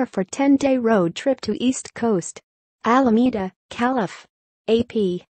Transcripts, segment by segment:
prepare for 10-day road trip to East Coast. Alameda, Calif. AP.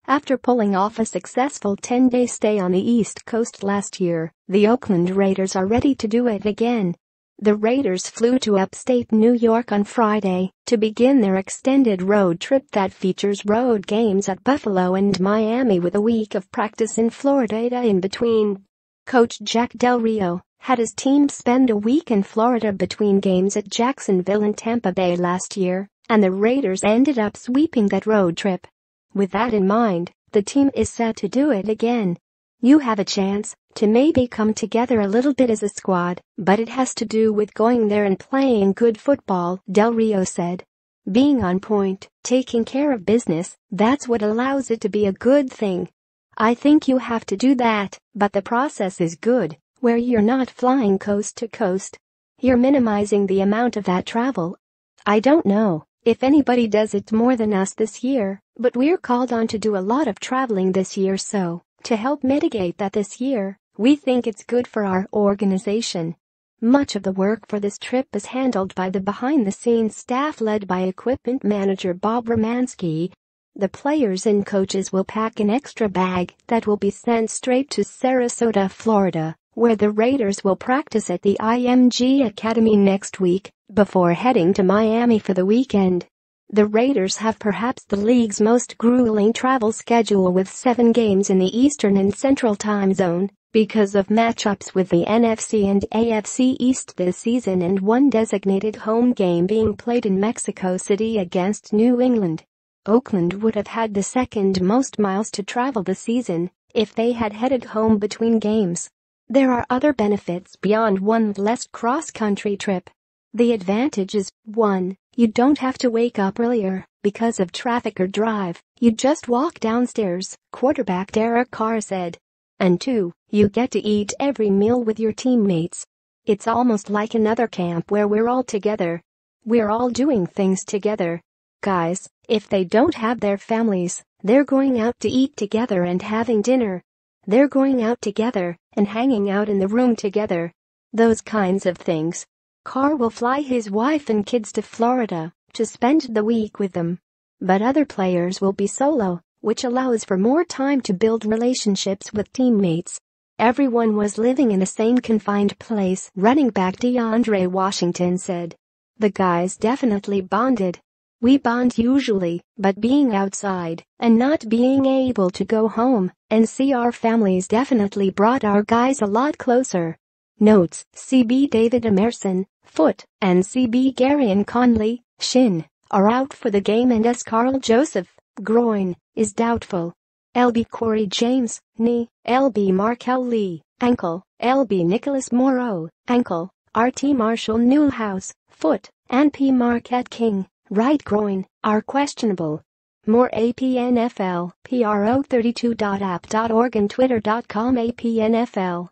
After pulling off a successful 10-day stay on the East Coast last year, the Oakland Raiders are ready to do it again. The Raiders flew to upstate New York on Friday to begin their extended road trip that features road games at Buffalo and Miami with a week of practice in Florida in between. Coach Jack Del Rio had his team spend a week in Florida between games at Jacksonville and Tampa Bay last year, and the Raiders ended up sweeping that road trip. With that in mind, the team is set to do it again. You have a chance to maybe come together a little bit as a squad, but it has to do with going there and playing good football, Del Rio said. Being on point, taking care of business, that's what allows it to be a good thing. I think you have to do that, but the process is good, where you're not flying coast to coast. You're minimizing the amount of that travel. I don't know if anybody does it more than us this year, but we're called on to do a lot of traveling this year, so to help mitigate that this year, we think it's good for our organization. Much of the work for this trip is handled by the behind-the-scenes staff led by equipment manager Bob Romanski. The players and coaches will pack an extra bag that will be sent straight to Sarasota, Florida, where the Raiders will practice at the IMG Academy next week, before heading to Miami for the weekend. The Raiders have perhaps the league's most grueling travel schedule with 7 games in the Eastern and Central time zone because of matchups with the NFC and AFC East this season and 1 designated home game being played in Mexico City against New England. Oakland would have had the second most miles to travel this season if they had headed home between games. There are other benefits beyond one less cross-country trip. The advantage is, 1, you don't have to wake up earlier because of traffic or drive, you just walk downstairs, quarterback Derek Carr said. And 2, you get to eat every meal with your teammates. It's almost like another camp where we're all together. We're all doing things together. Guys, if they don't have their families, they're going out to eat together and having dinner. They're going out together and hanging out in the room together. Those kinds of things. Carr will fly his wife and kids to Florida to spend the week with them. But other players will be solo, which allows for more time to build relationships with teammates. Everyone was living in the same confined place, running back DeAndre Washington said. The guys definitely bonded. We bond usually, but being outside and not being able to go home and see our families definitely brought our guys a lot closer. Notes: CB David Emerson, foot, and CB Garion Conley, shin, are out for the game, and S. Carl Joseph, groin, is doubtful. LB Corey James, knee, LB Markel Lee, ankle, LB Nicholas Morrow, ankle, RT Marshall Newhouse, foot, and P. Marquette King, right groin, are questionable. More APNFL, PRO32.app.org and twitter.com APNFL.